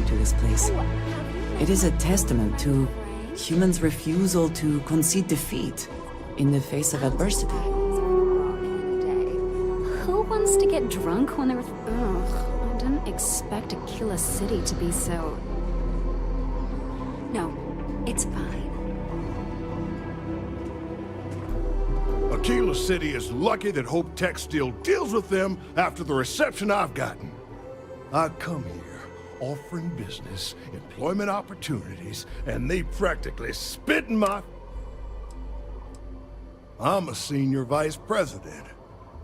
to this place. It is a testament to humans' refusal to concede defeat in the face of adversity. Who wants to get drunk when there's... Ugh, I didn't expect Aquila City to be so... No, it's fine. Aquila City is lucky that Hope Tech still deals with them after the reception I've gotten. I come here offering business, employment opportunities, and they practically spit in my... I'm a senior vice president.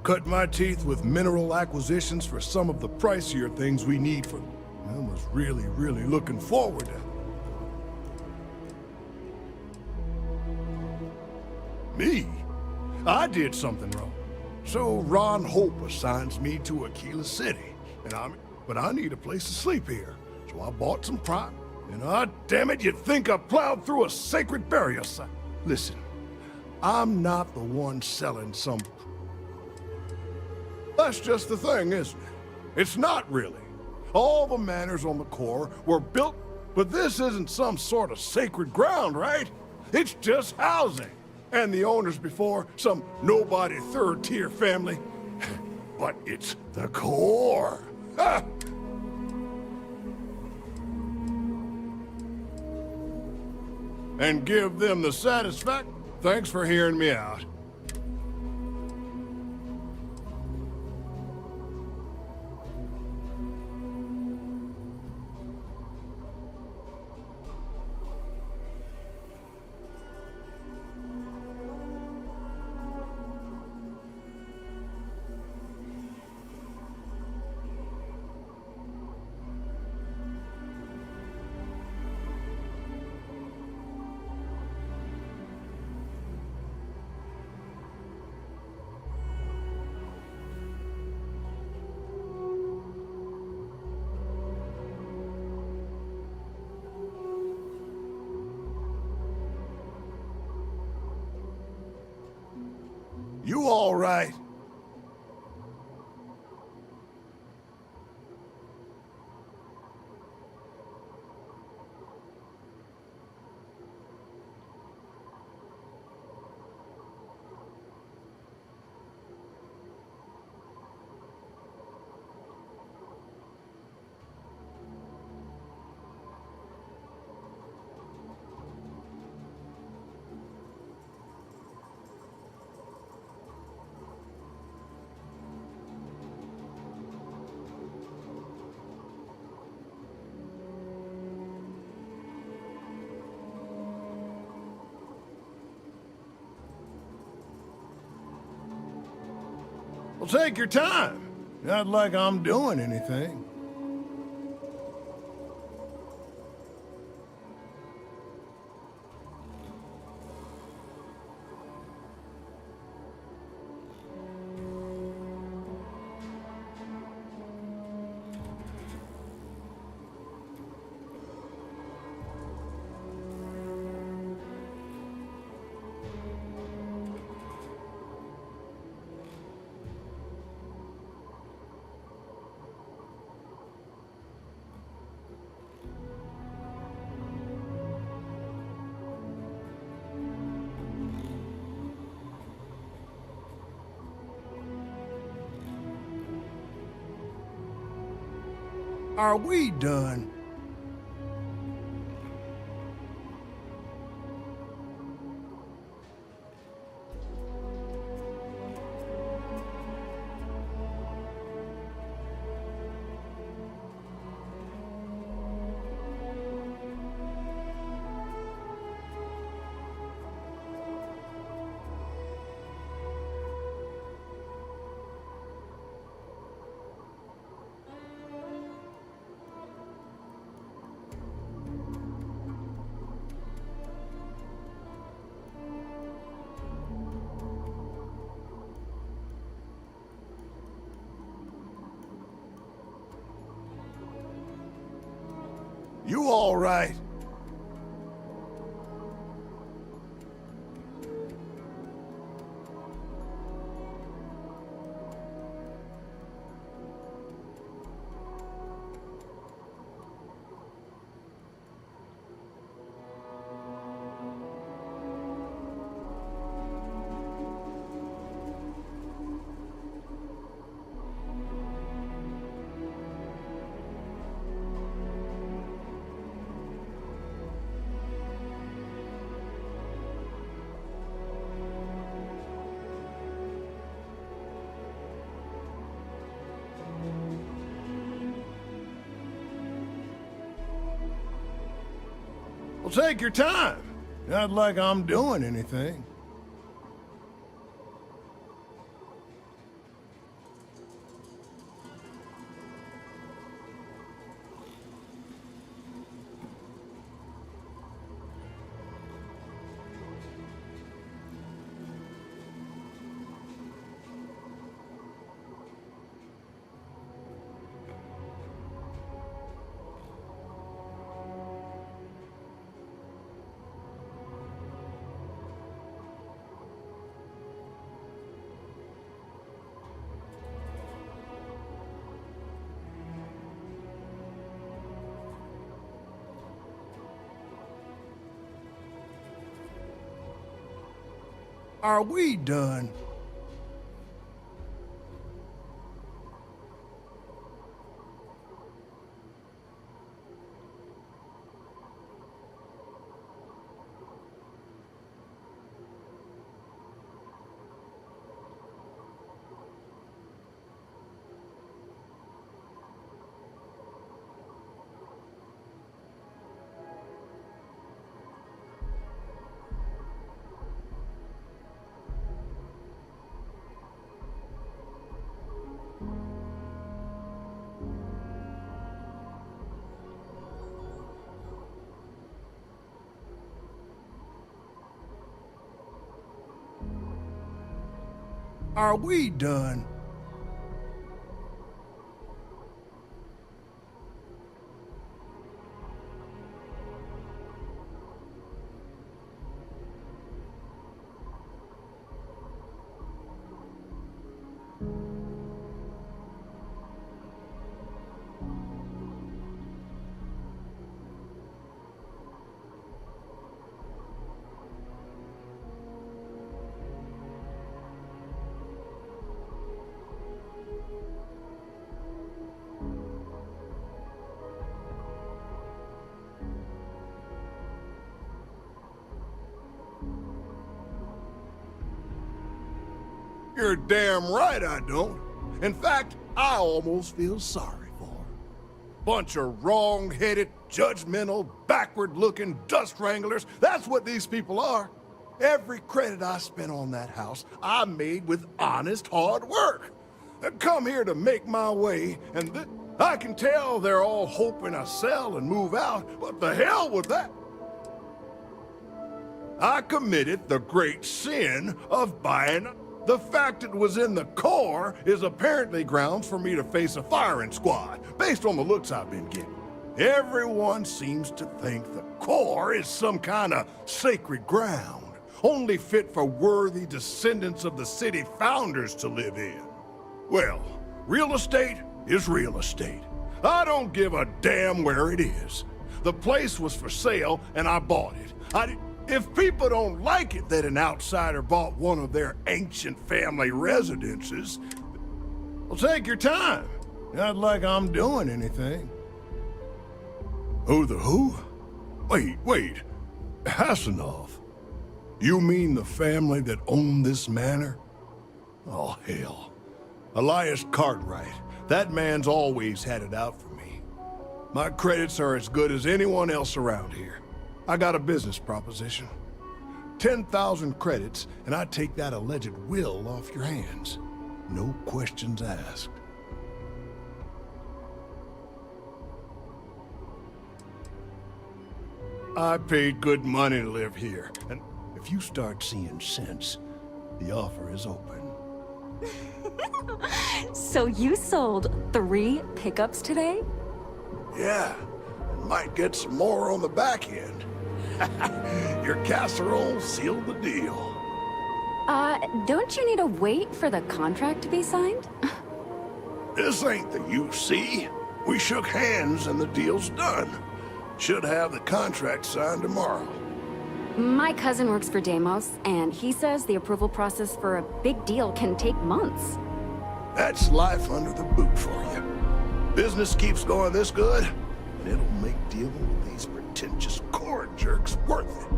Cut my teeth with mineral acquisitions for some of the pricier things we need for... I was really looking forward to... Me? I did something wrong. So Ron Hope assigns me to Aquila City, but I need a place to sleep here. So I bought some prime, and damn it, you'd think I plowed through a sacred burial site. Listen, I'm not the one selling some... That's just the thing, isn't it? It's not really. All the manors on the core were built, but this isn't some sort of sacred ground, right? It's just housing. And the owners before, some nobody third-tier family. But it's the core. Ha! And give them the satisfaction. Thanks for hearing me out. You all right? Well, take your time. Not like I'm doing anything. Are we done? You all right? Well, take your time. Not like I'm doing anything. Are we done? Are we done? You're damn right I don't. In fact, I almost feel sorry for her. Bunch of wrong-headed, judgmental, backward-looking dust wranglers. That's what these people are. Every credit I spent on that house, I made with honest, hard work. I come here to make my way, and I can tell they're all hoping I sell and move out, but the hell with that. I committed the great sin of buying. The fact it was in the Corps is apparently grounds for me to face a firing squad, based on the looks I've been getting. Everyone seems to think the Corps is some kind of sacred ground, only fit for worthy descendants of the city founders to live in. Well, real estate is real estate. I don't give a damn where it is. The place was for sale, and I bought it. If people don't like it that an outsider bought one of their ancient family residences, well, take your time. Not like I'm doing anything. Who the who? Wait. Hassanov. You mean the family that owned this manor? Oh, hell. Elias Cartwright. That man's always had it out for me. My credits are as good as anyone else around here. I got a business proposition. 10,000 credits, and I take that alleged will off your hands. No questions asked. I paid good money to live here, and if you start seeing sense, the offer is open. So you sold 3 pickups today? Yeah, and might get some more on the back end. Your casserole sealed the deal. Don't you need to wait for the contract to be signed? This ain't the UC. We shook hands and the deal's done. Should have the contract signed tomorrow. My cousin works for Deimos, and he says the approval process for a big deal can take months. That's life under the boot for you. Business keeps going this good, and it'll make dealing with these pretentious cord jerks worth it.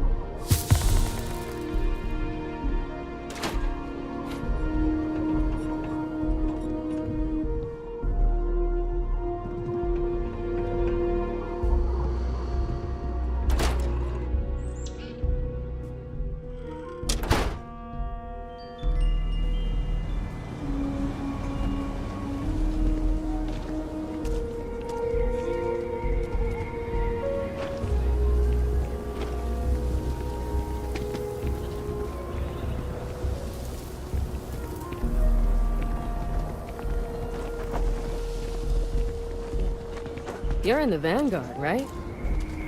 You're in the Vanguard, right?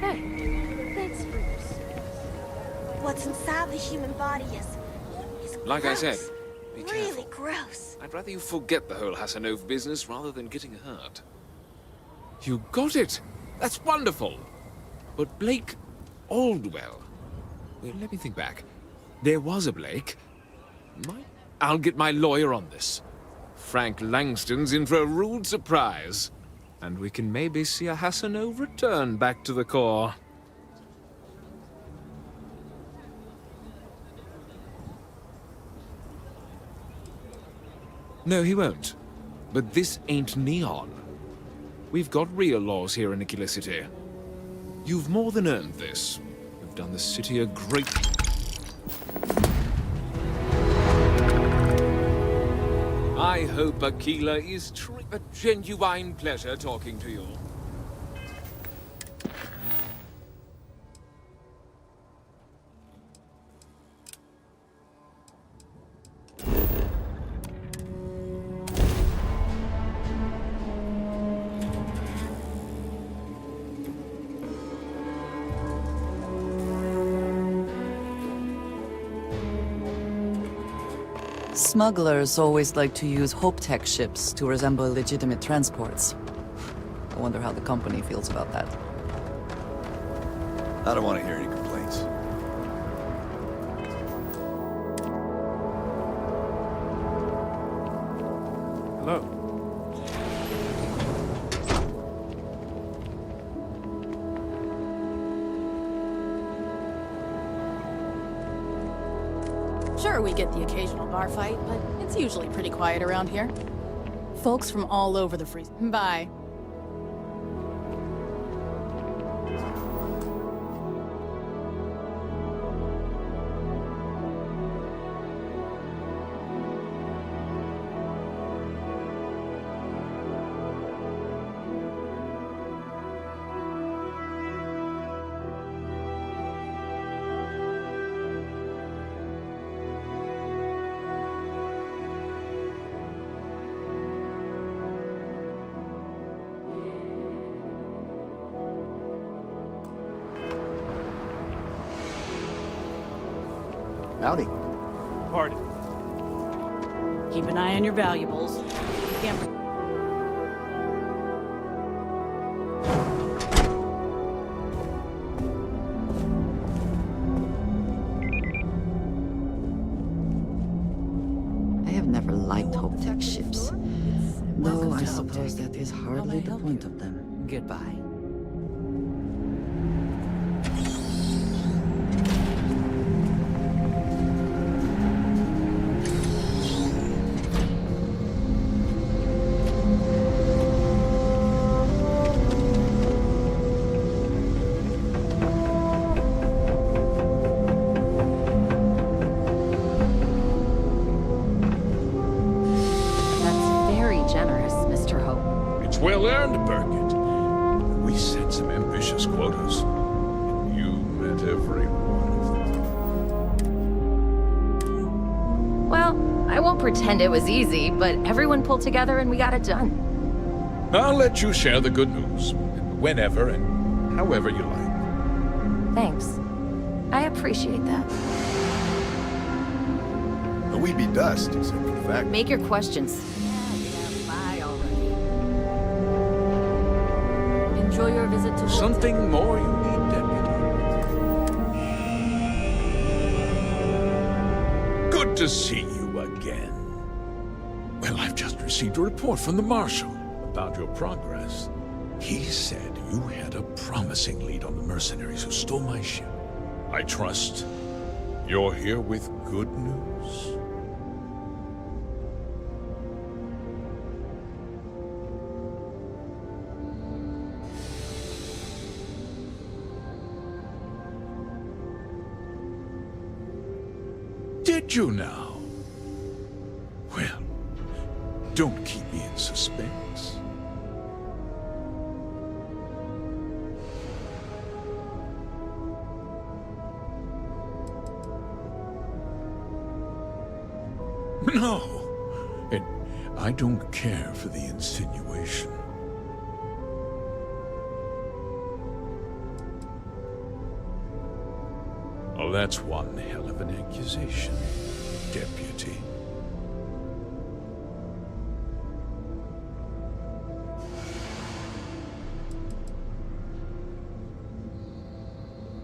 Hey. Thanks for your service. What's inside the human body is Like I gross. said, be Really careful. gross. I'd rather you forget the whole Hassanov business rather than getting hurt. You got it! That's wonderful! But Blake Aldwell... Well, let me think back. There was a Blake. I'll get my lawyer on this. Frank Langston's in for a rude surprise. And we can maybe see a Hassanov return back to the core. No, he won't. But this ain't Neon. We've got real laws here in Aquila City. You've more than earned this. You've done the city a great... I hope Aquila is a genuine pleasure talking to you. Smugglers always like to use Hope-Tech ships to resemble legitimate transports. I wonder how the company feels about that. I don't want to hear any complaints. Hello. Sure, we get the occasional bar fight, but it's usually pretty quiet around here. Folks from all over the free... Bye. Howdy. Party. Keep an eye on your valuables. Can't... I have never liked Hope-Tech ships. Though I suppose that is hardly the point of them. Goodbye. That's very generous, Mr. Hope. It's well earned, Burkett. We set some ambitious quotas. And you met every one of them. Well, I won't pretend it was easy, but everyone pulled together and we got it done. I'll let you share the good news. Whenever and however you like. Thanks. I appreciate that. But we'd be dust, except for the fact... Make your questions. Bye already. Enjoy your visit to Something more you need, Deputy? Good to see you again. Well, I've just received a report from the Marshal about your progress. He said you had a promising lead on the mercenaries who stole my ship. I trust you're here with good news. Did you now? Well, don't keep me in suspense. No, and I don't care for the insinuation. Oh, that's one hell of an accusation, Deputy.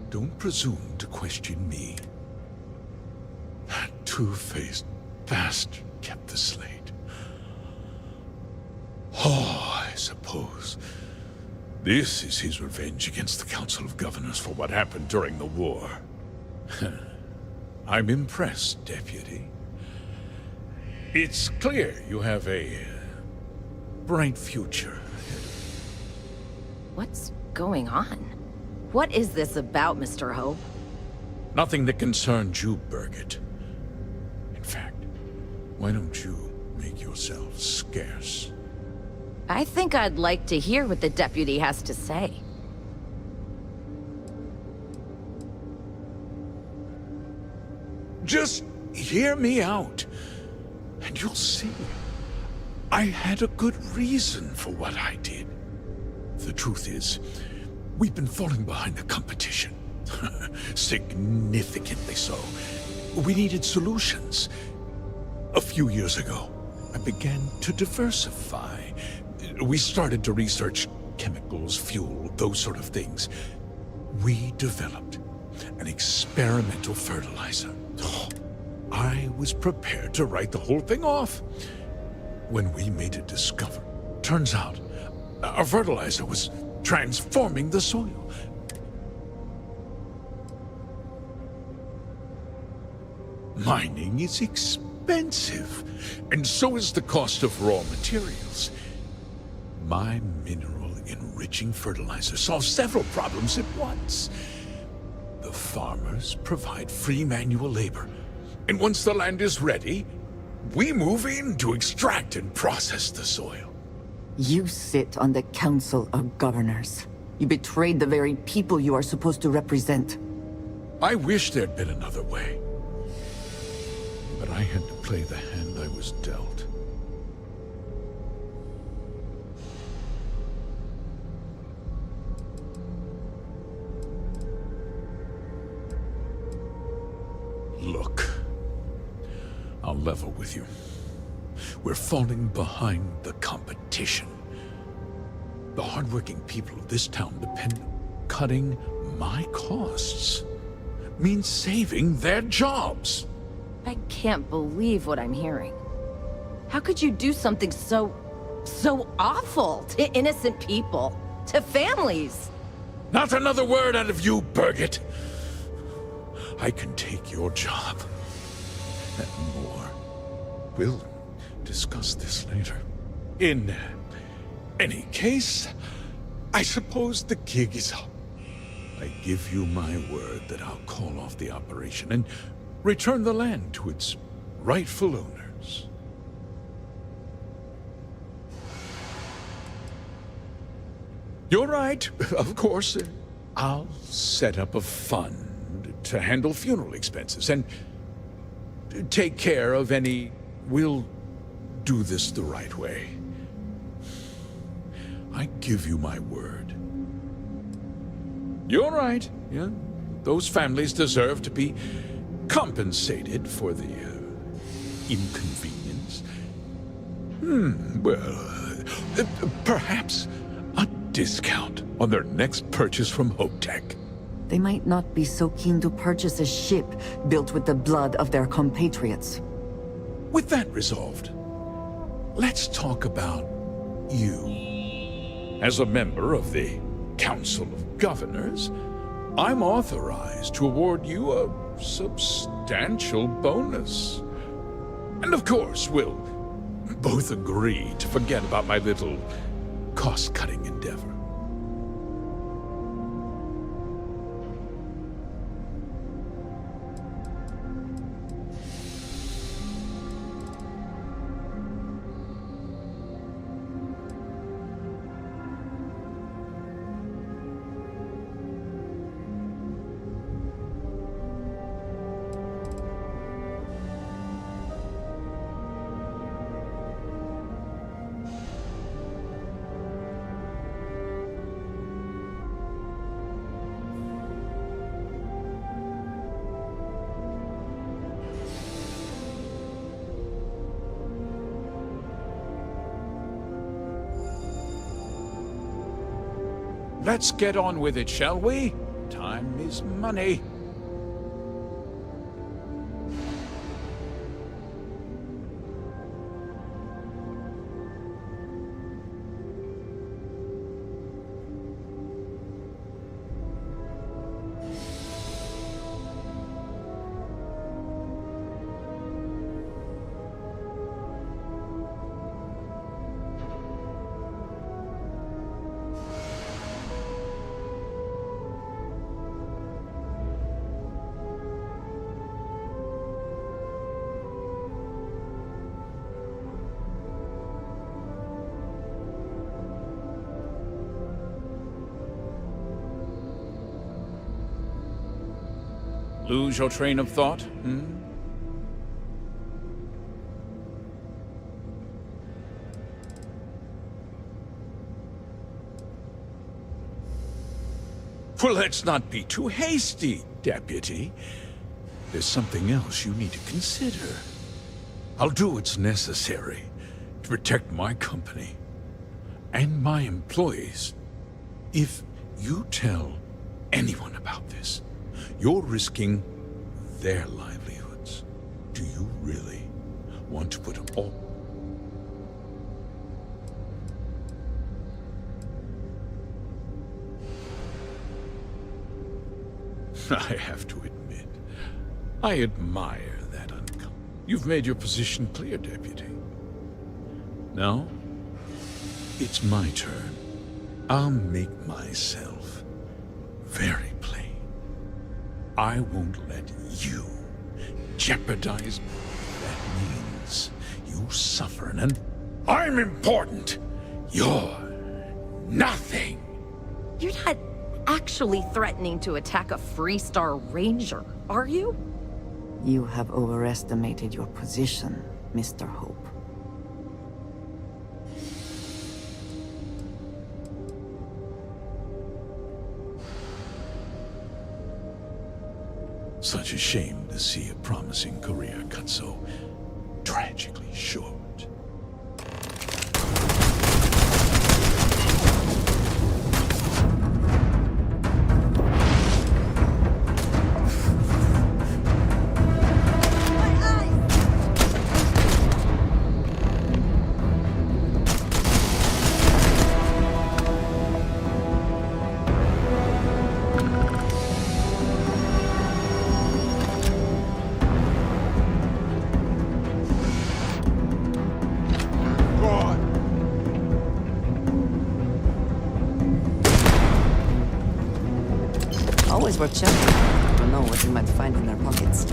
Don't presume to question me. That two-faced bastard kept the slate. Oh, I suppose this is his revenge against the Council of Governors for what happened during the war. I'm impressed, Deputy. It's clear you have a bright future. What's going on? What is this about, Mr. Hope? Nothing that concerns you, Birgit. In fact, why don't you make yourself scarce? I think I'd like to hear what the deputy has to say. Just hear me out, and you'll see. I had a good reason for what I did. The truth is, we've been falling behind the competition. Significantly so. We needed solutions. A few years ago, I began to diversify. We started to research chemicals, fuel, those sort of things. We developed an experimental fertilizer. I was prepared to write the whole thing off when we made a discovery. Turns out, our fertilizer was transforming the soil. Mining is expensive, and so is the cost of raw materials. My mineral-enriching fertilizer solves several problems at once. The farmers provide free manual labor, and once the land is ready, we move in to extract and process the soil. You sit on the Council of Governors. You betrayed the very people you are supposed to represent. I wish there'd been another way. But I had to play the hand I was dealt. Look, I'll level with you. We're falling behind the competition. The hardworking people of this town depend on cutting my costs. Means saving their jobs. I can't believe what I'm hearing. How could you do something so awful to innocent people, to families? Not another word out of you, Birgit. I can take your job. And more. We'll discuss this later. In any case, I suppose the gig is up. I give you my word that I'll call off the operation and return the land to its rightful owners. You're right, of course. I'll set up a fund to handle funeral expenses and take care of any... We'll do this the right way. I give you my word. You're right, yeah. Those families deserve to be compensated for the inconvenience. Perhaps a discount on their next purchase from HopeTech. They might not be so keen to purchase a ship built with the blood of their compatriots. With that resolved, let's talk about you. As a member of the Council of Governors, I'm authorized to award you a substantial bonus. And of course, we'll both agree to forget about my little cost-cutting endeavor. Let's get on with it, shall we? Time is money. Lose your train of thought? Well, let's not be too hasty, Deputy. There's something else you need to consider. I'll do what's necessary to protect my company and my employees. If you tell anyone about this, you're risking their livelihoods. Do you really want to put all... I have to admit, I admire that uncom. You've made your position clear, Deputy. Now, it's my turn. I'll make myself very plain. I won't let you jeopardize. That means you suffer, and I'm important. You're nothing. You're not actually threatening to attack a Freestar Ranger, are you? You have overestimated your position, Mr. Hope. Such a shame to see a promising career cut so tragically short. Always worth checking. Don't know what you might find in their pockets.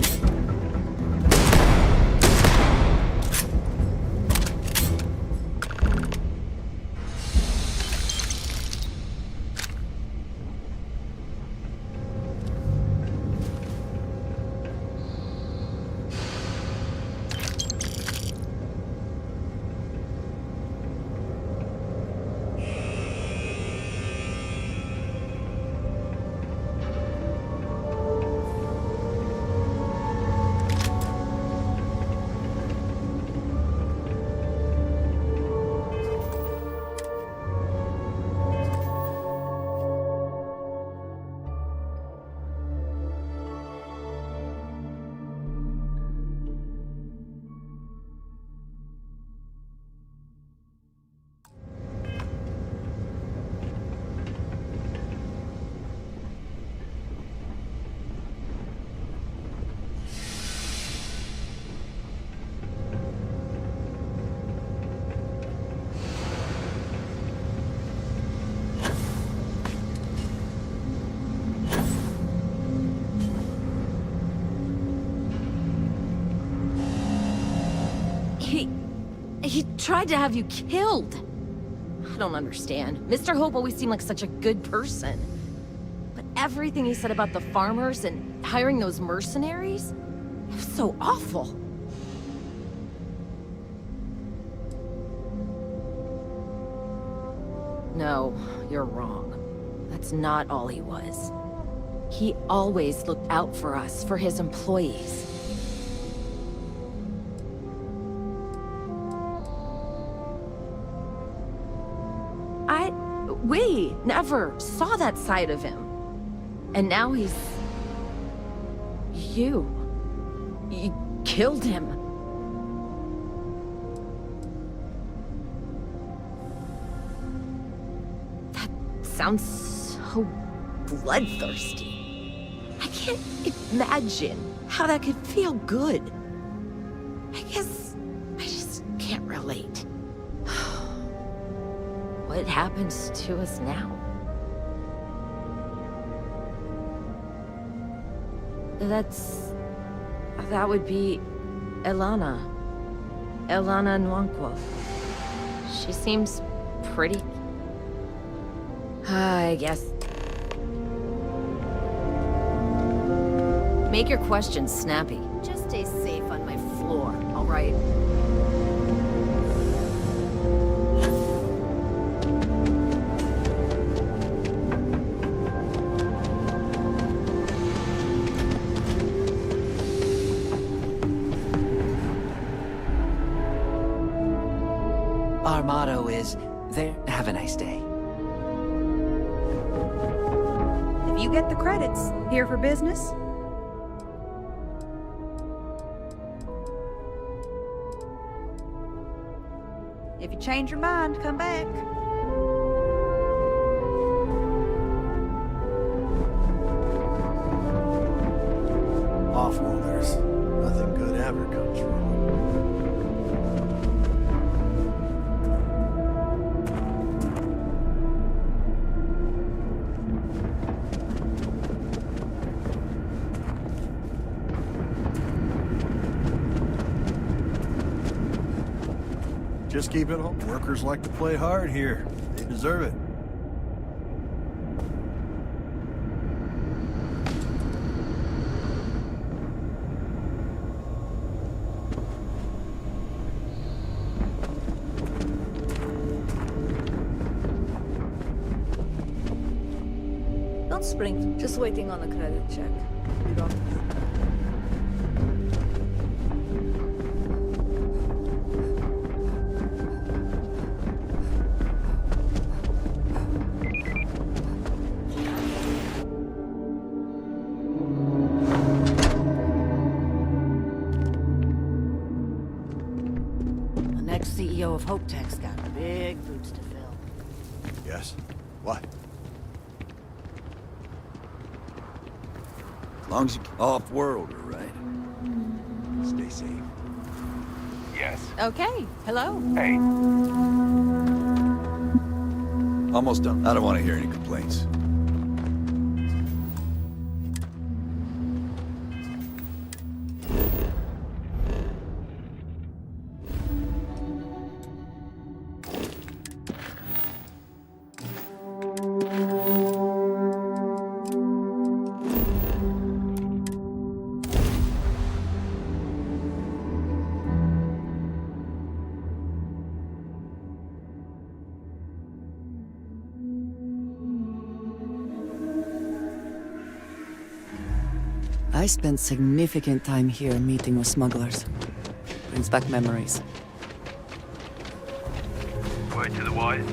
He tried to have you killed. I don't understand. Mr. Hope always seemed like such a good person. But everything he said about the farmers and hiring those mercenaries, it was so awful. No, you're wrong. That's not all he was. He always looked out for us, for his employees. Wait! never saw that side of him. And now he's... You killed him. That sounds so bloodthirsty. I can't imagine how that could feel good. I guess I just can't relate. What happens to us now? That would be Elana. Elana Nwankwo. She seems pretty... I guess. Make your questions snappy. Just stay safe on my floor, all right? Our motto is, there, have a nice day. If you get the credits, here for business? If you change your mind, come back. Off-worlders. Nothing good ever comes from them. Just keep it home. Workers like to play hard here. They deserve it. Don't spring. Just waiting on a credit check. You don't. CEO of Hope Tech's got big boots to fill. Yes? What? As long as you off-worlder, right? Stay safe. Yes. Okay, hello. Hey. Almost done. I don't want to hear any complaints. I spent significant time here meeting with smugglers. Brings back memories. Word to the wise.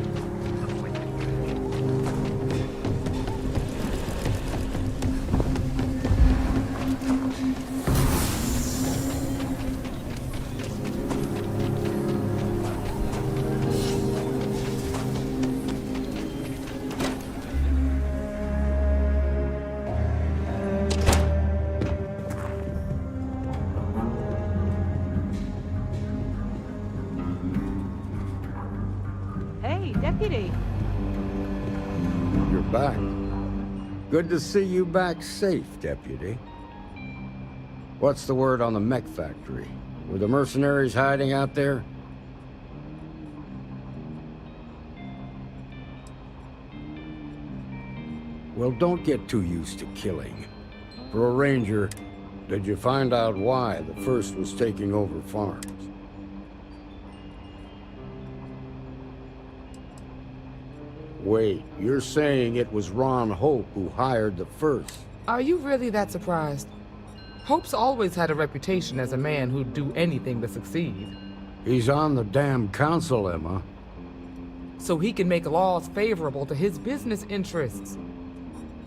Deputy. You're back. Good to see you back safe, Deputy. What's the word on the mech factory? Were the mercenaries hiding out there? Well, don't get too used to killing. For a ranger, did you find out why the First was taking over farms? Wait, you're saying it was Ron Hope who hired the First? Are you really that surprised? Hope's always had a reputation as a man who'd do anything to succeed. He's on the damn council, Emma. so he can make laws favorable to his business interests.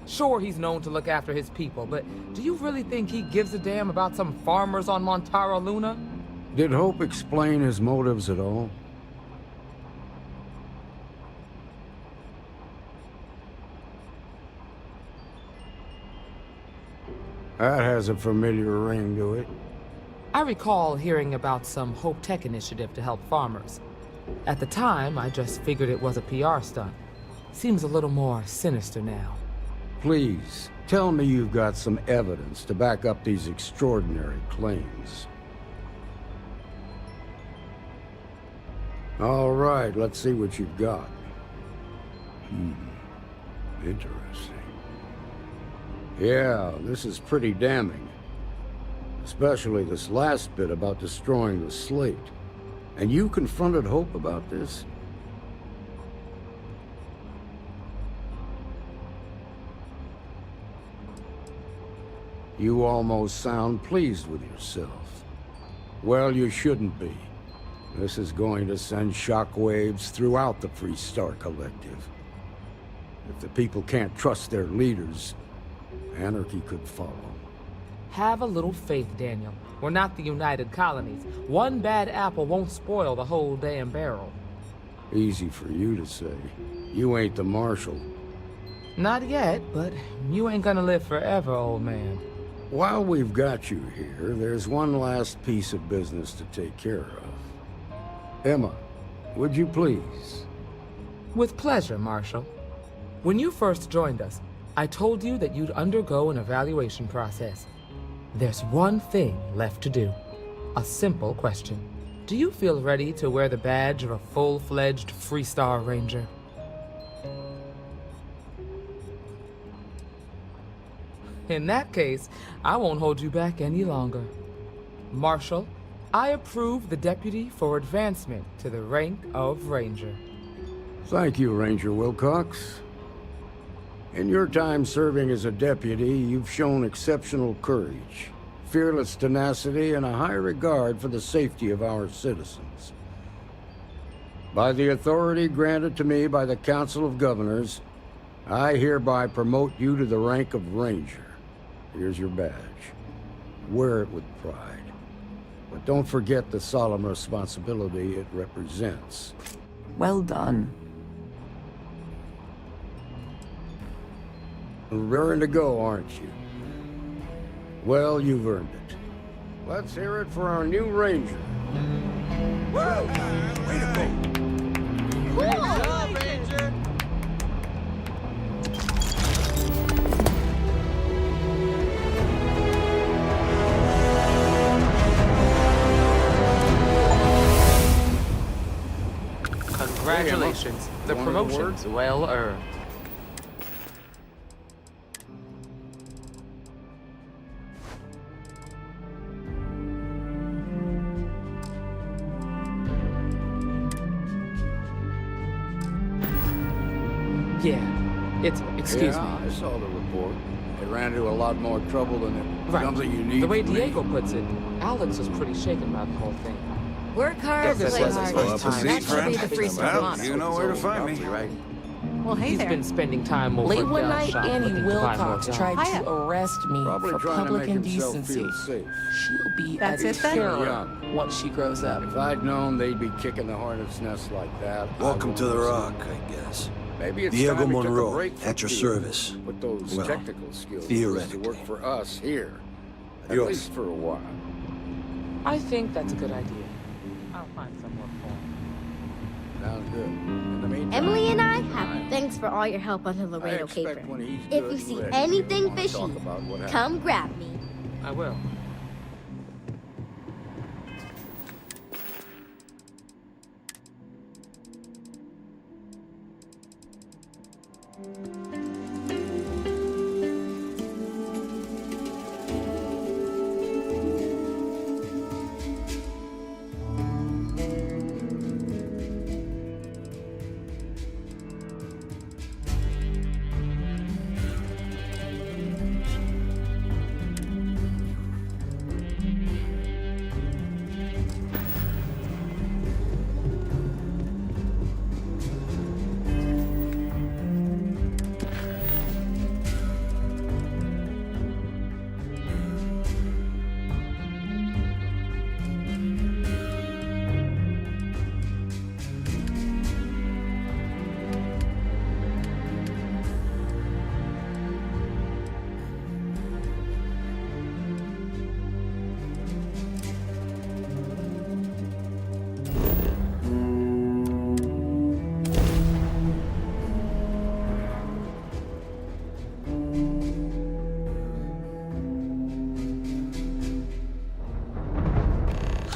Sure, he's known to look after his people, but do you really think he gives a damn about some farmers on Montara Luna? Did Hope explain his motives at all? That has a familiar ring to it. I recall hearing about some Hope Tech initiative to help farmers. At the time, I just figured it was a PR stunt. Seems a little more sinister now. Please, tell me you've got some evidence to back up these extraordinary claims. All right, let's see what you've got. Interesting. Yeah, this is pretty damning. Especially this last bit about destroying the slate. And you confronted Hope about this? You almost sound pleased with yourself. Well, you shouldn't be. This is going to send shockwaves throughout the Freestar Collective. If the people can't trust their leaders, anarchy could follow. Have a little faith, Daniel. We're not the United Colonies. One bad apple won't spoil the whole damn barrel. Easy for you to say. You ain't the Marshal. Not yet, but you ain't gonna live forever, old man. While we've got you here, there's one last piece of business to take care of. Emma, would you please? With pleasure, Marshal. When you first joined us, I told you that you'd undergo an evaluation process. There's one thing left to do. A simple question. Do you feel ready to wear the badge of a full-fledged Freestar Ranger? In that case, I won't hold you back any longer. Marshal, I approve the deputy for advancement to the rank of Ranger. Thank you, Ranger Wilcox. In your time serving as a deputy, you've shown exceptional courage, fearless tenacity, and a high regard for the safety of our citizens. By the authority granted to me by the Council of Governors, I hereby promote you to the rank of Ranger. Here's your badge. Wear it with pride. But don't forget the solemn responsibility it represents. Well done. Raring to go, aren't you? Well, you've earned it. Let's hear it for our new Ranger. Well done. Way to go. Good job, Ranger! Congratulations. The promotion's well earned. Yeah, excuse me. I saw the report. They ran into a lot more trouble than it Right. something you need. The way from me. Diego puts it, Alex was pretty shaken about the whole thing. Work hard, Guess play this hard. wasn't his time. That should be the Freestar motto. You know where to find me. Right? Well, hey He's there. been spending time over Late at one Bell night, Shop Annie looking to find more Wilcox jobs. tried Hiya. to arrest me Probably for trying to public make himself indecency. feel safe. She'll be That's a it then? terror Young. once she grows up. If I'd known they'd be kicking the hornet's nest like that. I Welcome to the wouldn't Rock, have I guess. Maybe it's Diego time we took a Monroe, break from at your theater. service. Put those Well, technical skills to theoretically. work for us here. At Yours. least for a while. I think that's a good idea. I'll find some work for him. Sounds good. In the meantime, Emily and I have thanks for all your help on the I Laredo expect caper. when he's If good you see and ready, anything we'll wanna fishy, talk about what happened. come grab me. I will.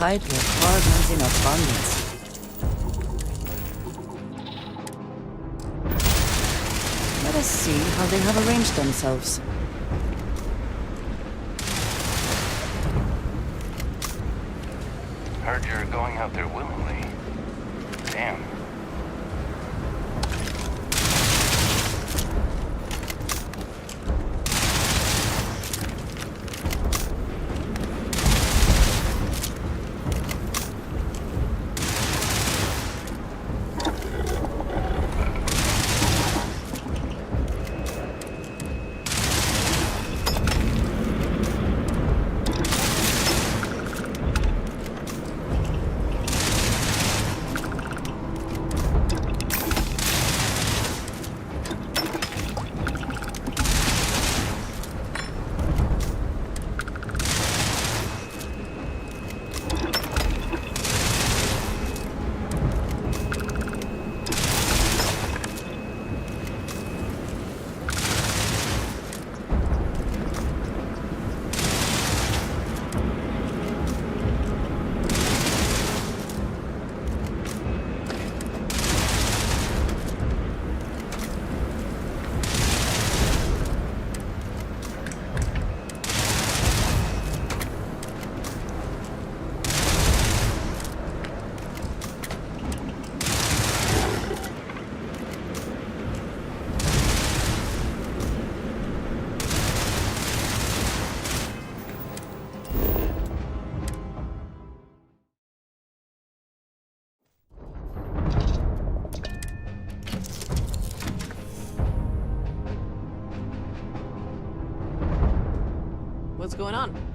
hide their partners in abundance. Let us see how they have arranged themselves. Heard you're going out there willingly. Damn. What's going on?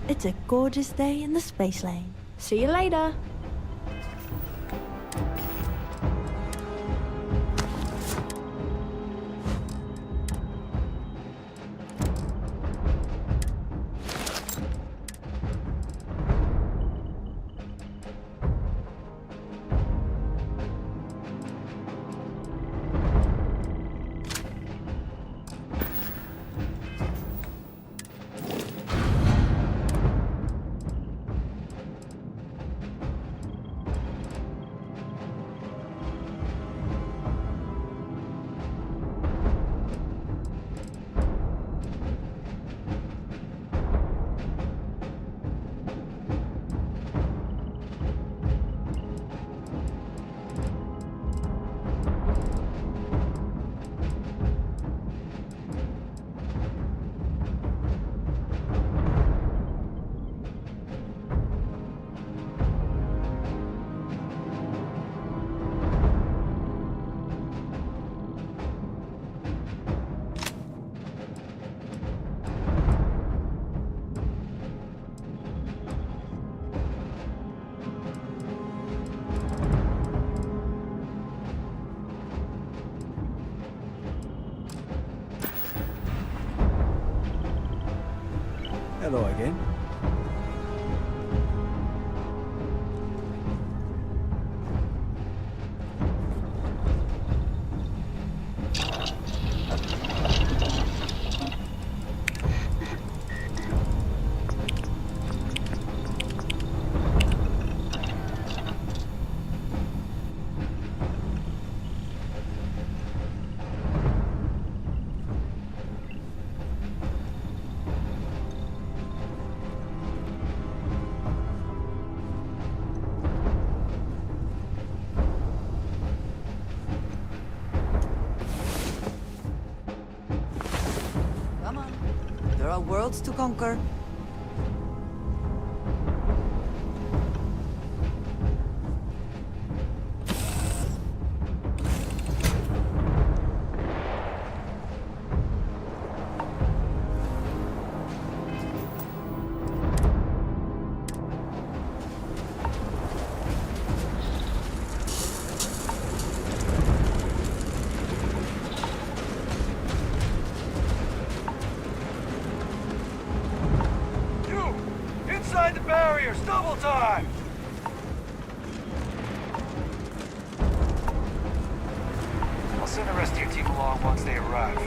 It's a gorgeous day in the space lane. See you later. Hello again. Come on. There are worlds to conquer. Inside the barriers, double time! I'll send the rest of your team along once they arrive.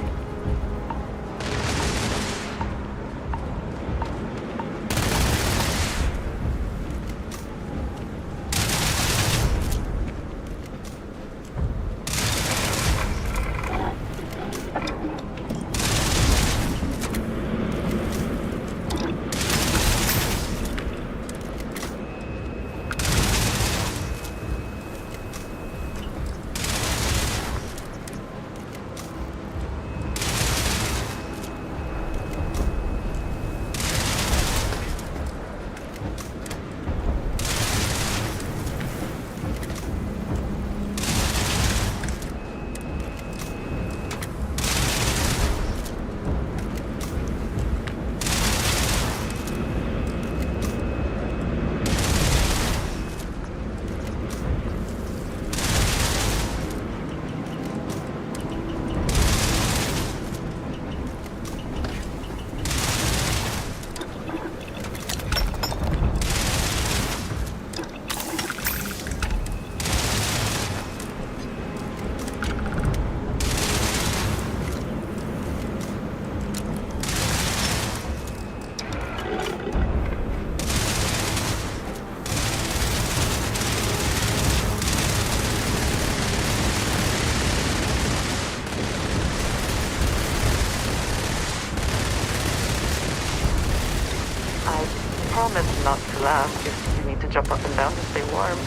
Promise not to laugh if you need to jump up and down to stay warm.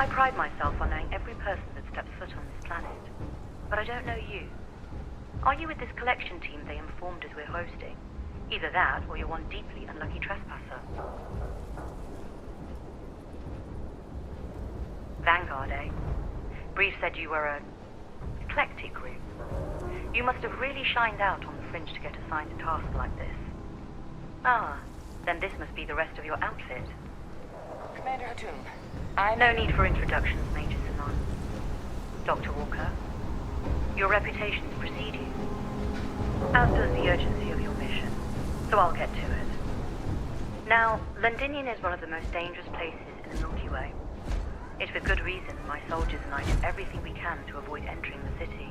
I pride myself on knowing every person that steps foot on this planet. But I don't know you. Are you with this collection team they informed us we're hosting? Either that, or you're one deeply unlucky trespasser. Vanguard, eh? Brief said you were a eclectic group. You must have really shined out on the fringe to get assigned a task like this. Ah, then this must be the rest of your outfit. Commander Hatum, No need for introductions, Major Sinon. Dr. Walker, your reputations precede you, as does the urgency of your mission, so I'll get to it. Now, Londinium is one of the most dangerous places in the Milky Way. It's with good reason my soldiers and I do everything we can to avoid entering the city.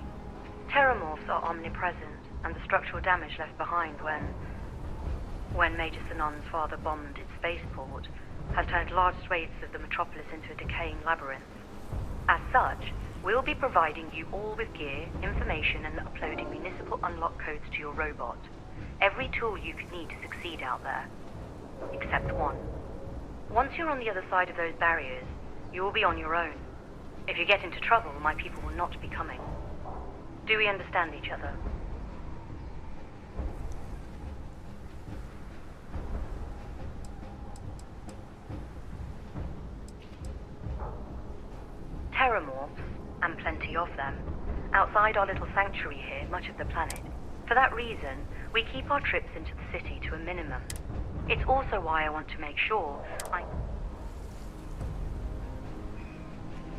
Terramorphs are omnipresent, and the structural damage left behind when Major Sinon's father bombed its spaceport has turned large swathes of the metropolis into a decaying labyrinth. As such, we'll be providing you all with gear, information, and uploading municipal unlock codes to your robot. Every tool you could need to succeed out there. Except one. Once you're on the other side of those barriers, you will be on your own. If you get into trouble, my people will not be coming. Do we understand each other? Terramorphs, and plenty of them, outside our little sanctuary here, much of the planet. For that reason, we keep our trips into the city to a minimum. It's also why I want to make sure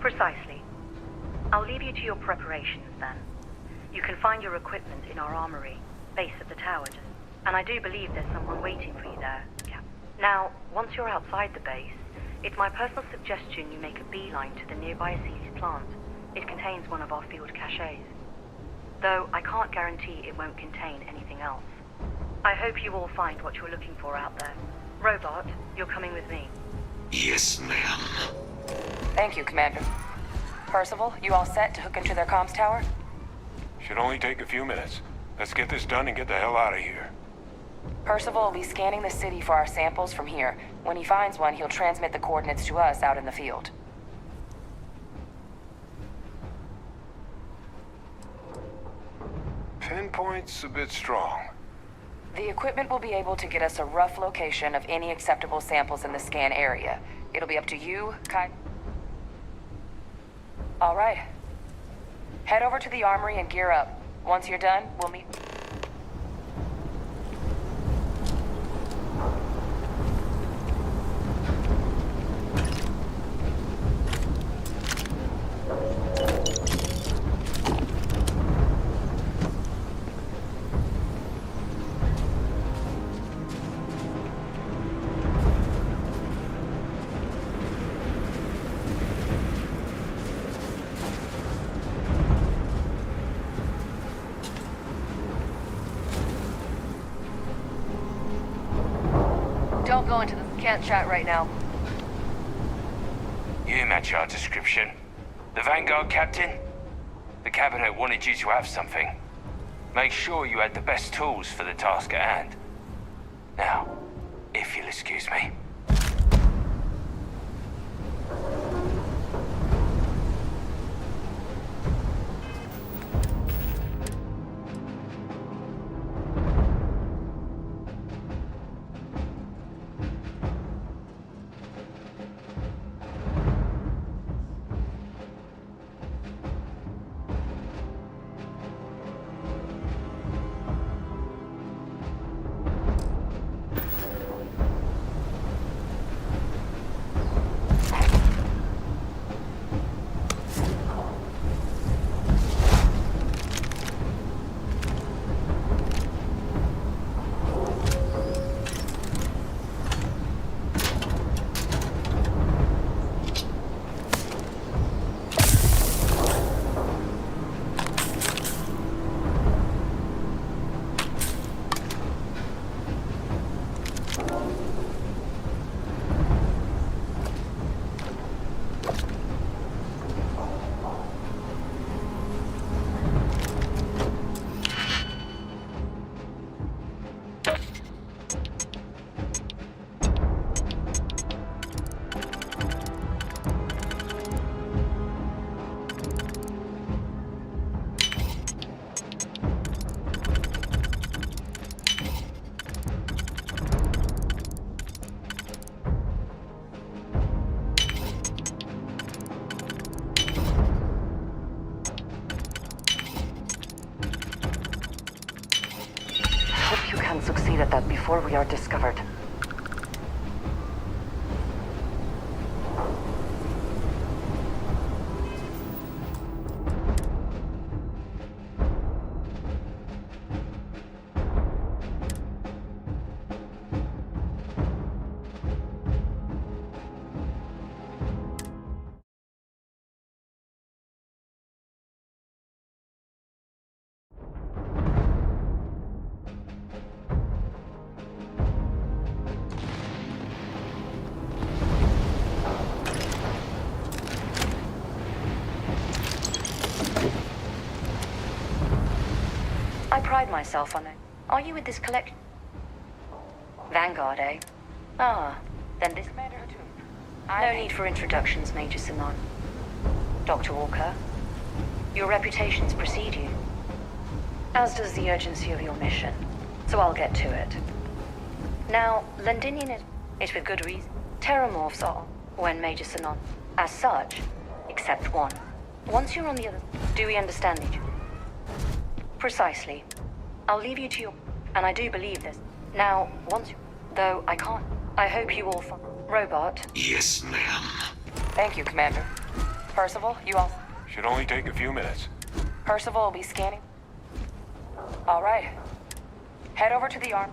Precisely. I'll leave you to your preparations then. You can find your equipment in our armory, base of the tower, and I do believe there's someone waiting for you there. Now, once you're outside the base, it's my personal suggestion you make a beeline to the nearby Aceles plant. It contains one of our field caches. Though I can't guarantee it won't contain anything else. I hope you all find what you're looking for out there. Robot, you're coming with me. Yes, ma'am. Thank you, Commander. Percival, you all set to hook into their comms tower? Should only take a few minutes. Let's get this done and get the hell out of here. Percival will be scanning the city for our samples from here. When he finds one, he'll transmit the coordinates to us out in the field. Pinpoint's a bit strong. The equipment will be able to get us a rough location of any acceptable samples in the scan area. It'll be up to you, Kai. All right. Head over to the armory and gear up. Once you're done, we'll meet. Don't go into this. Can't chat right now. You match our description. The Vanguard captain? The cabinet wanted you to have something. Make sure you had the best tools for the task at hand. Now, if you'll excuse me. get that before we are discovered. I pride myself on it. Are you with this collection? Vanguard, eh? Ah, then this... No need for introductions, Major Simon. Dr. Walker, your reputations precede you. As does the urgency of your mission. So I'll get to it. Now, Londinian is... It's with good reason. Terramorphs are when Major Sinon. As such, except one. Once you're on the other... Do we understand each other? Precisely. I'll leave you to your... And I do believe this. Now, once you... Though I can't... I hope you all find... Robot. Yes, ma'am. Thank you, Commander. Percival, you all... Should only take a few minutes. Percival will be scanning. All right. Head over to the arm.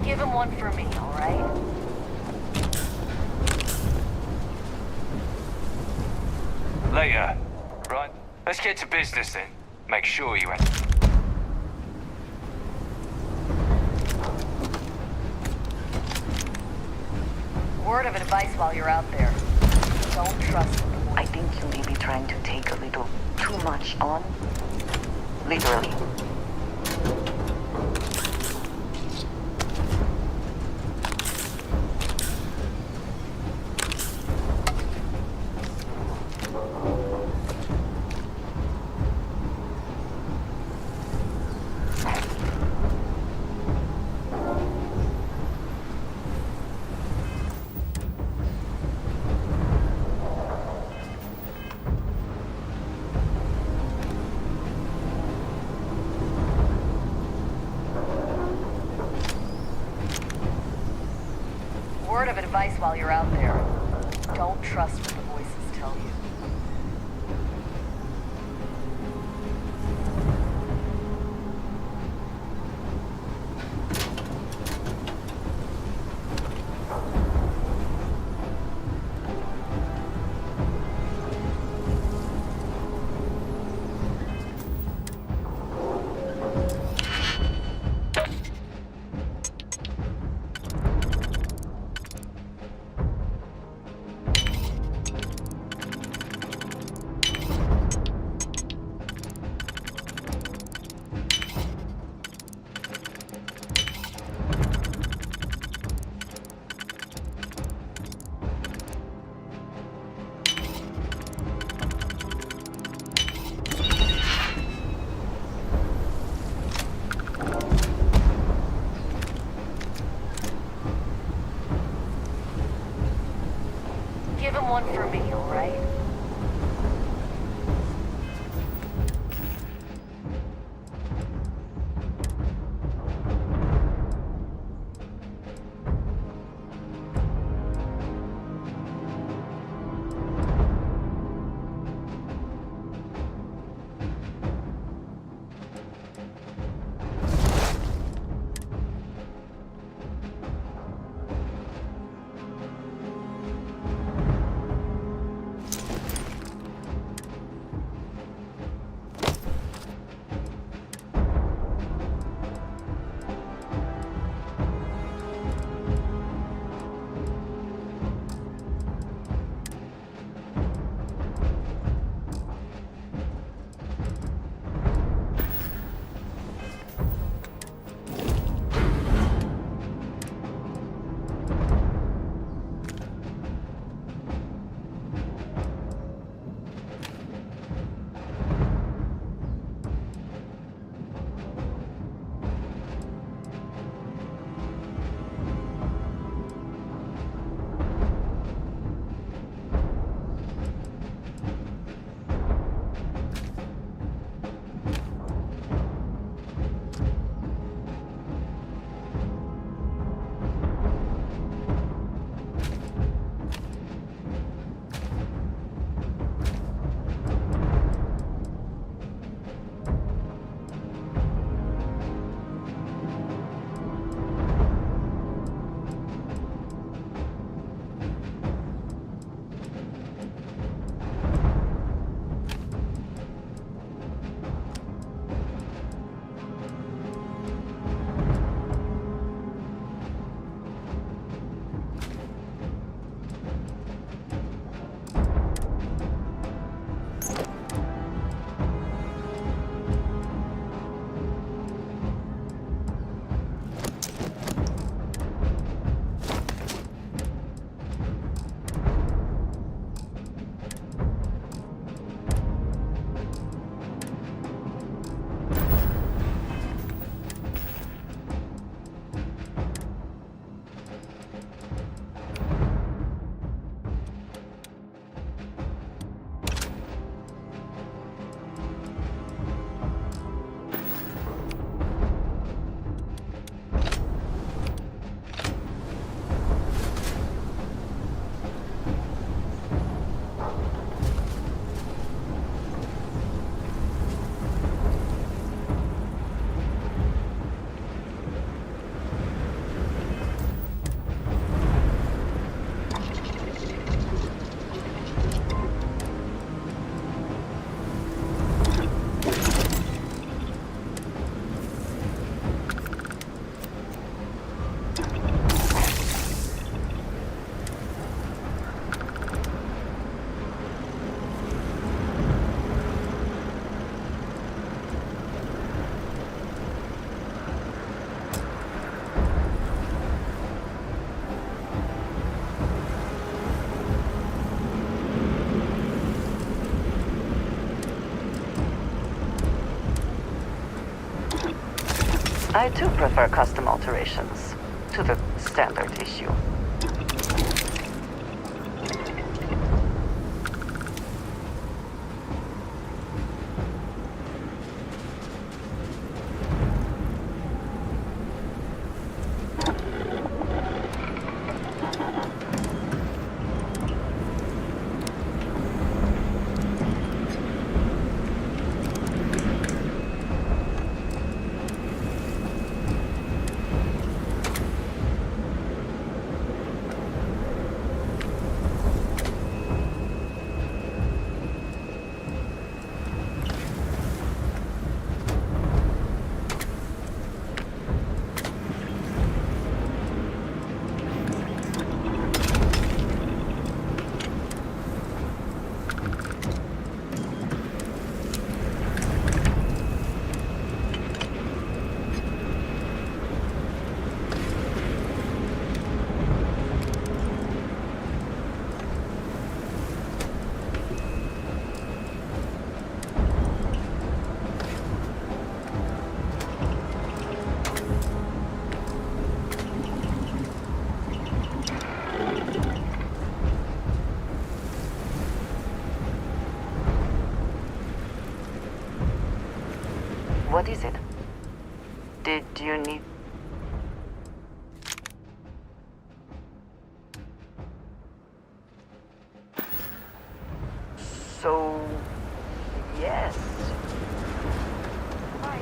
Give him one for me, all right? Later. Right. Let's get to business then. Make sure you... Word of advice while you're out there. Don't trust them. I think you may be trying to take a little too much on. Literally. Word of advice while you're out there. Don't trust what the voices tell you. Give him one for me, all right? I too prefer custom alterations to the standard issue. What is it? Did you need... So... yes. Hi.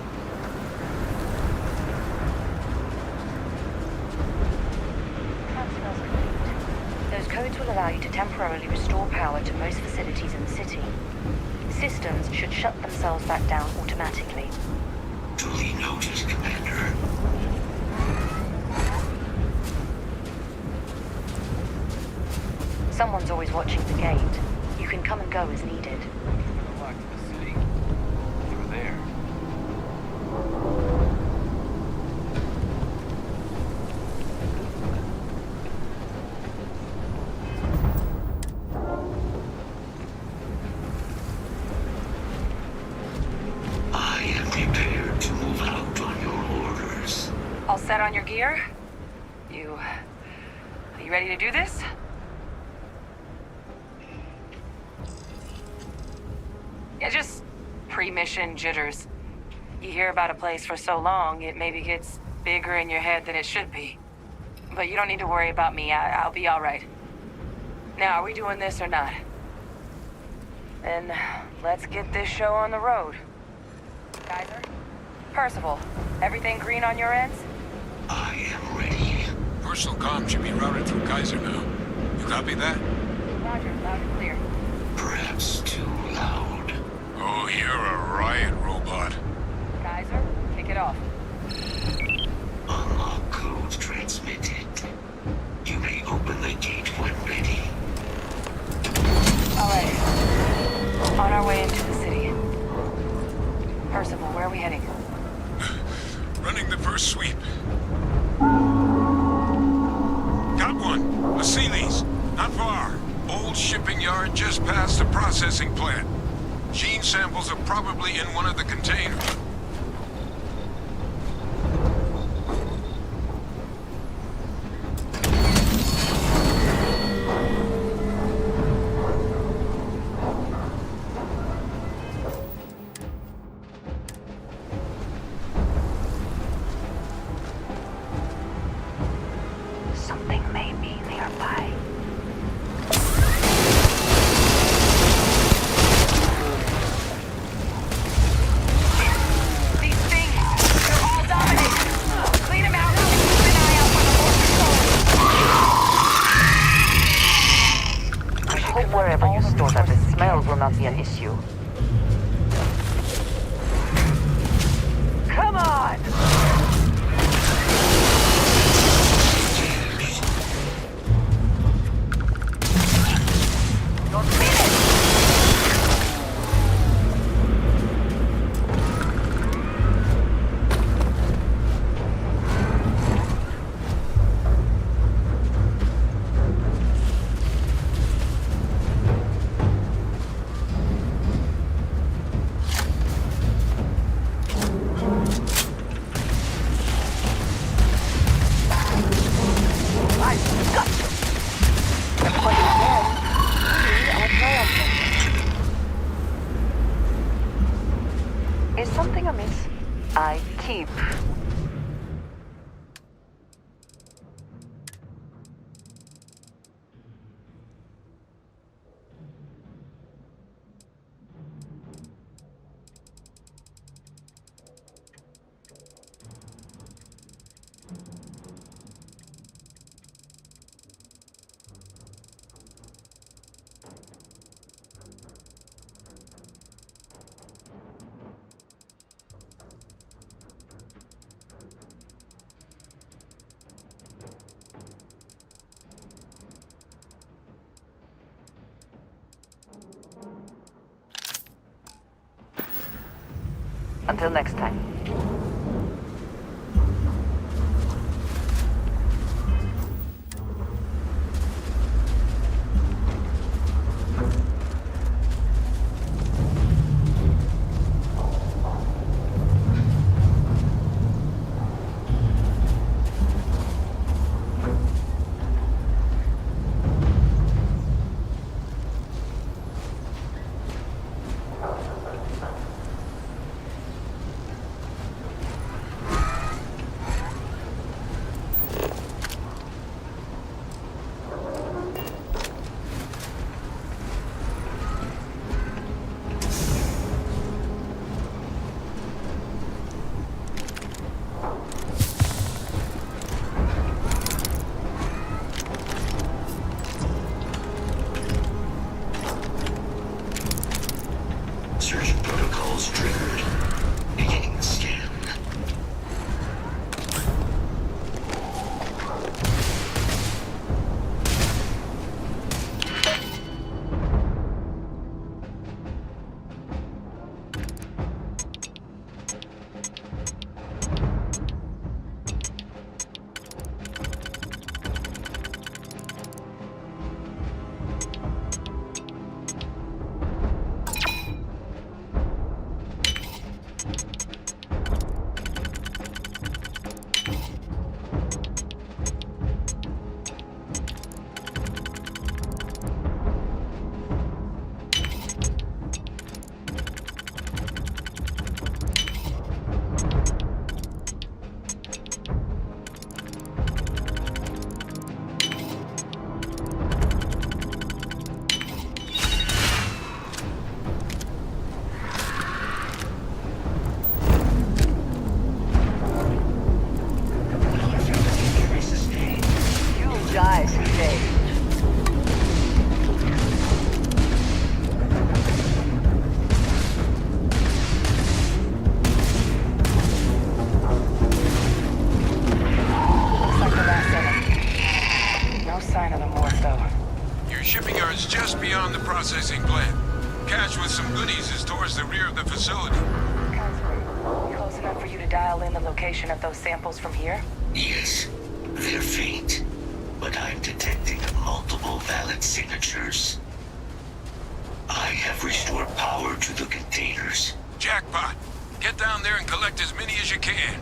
Transfers complete. Those codes will allow you to temporarily restore power to most facilities in the city. Systems should shut themselves back down automatically. Duly noted, Commander. Someone's always watching the gate. You can come and go as needed. Back to the city. Through there. I am prepared to move out on your orders. All set on your gear? You ready to do this? Yeah, just pre-mission jitters. You hear about a place for so long, it maybe gets bigger in your head than it should be. But you don't need to worry about me. I'll be all right. Now, are we doing this or not? Then let's get this show on the road. Kaiser? Percival, everything green on your ends? I am ready. Personal comm should be routed through Kaiser now. You copy that? Roger, loud and clear. Perhaps too loud. Oh, you're a riot robot. Kaiser, kick it off. Unlock code transmitted. You may open the gate when ready. All right. On our way into the city. Percival, where are we heading? Running the first sweep. Got one. A Sealy's. Not far. Old shipping yard just past the processing plant. Gene samples are probably in one of the containers. Something may be nearby. These things, they're all dominated. Clean them out and keep an eye out for the I hope wherever you store that, the smell will not be an issue. Come on! keep. Until next time. Search protocols triggered. Beginning the scan. Processing plant. Cache with some goodies is towards the rear of the facility. Close enough for you to dial in the location of those samples from here? Yes, they're faint, but I'm detecting multiple valid signatures. I have restored power to the containers. Jackpot! Get down there and collect as many as you can.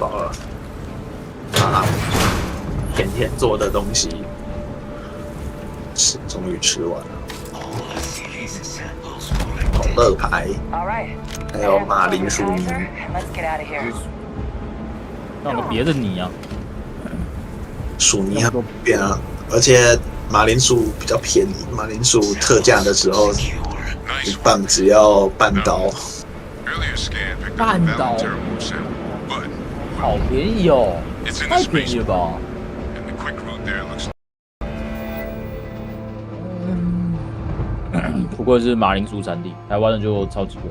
饱了。啊，甜甜做的东西，终于吃完了。红乐牌，还有马铃薯泥。放了别的泥啊，薯泥很便啊，而且马铃薯比较便宜，马铃薯特价的时候一磅只要半刀。半刀，好便宜哦，太便宜了吧？不过是马铃薯产地，台湾的就超级贵。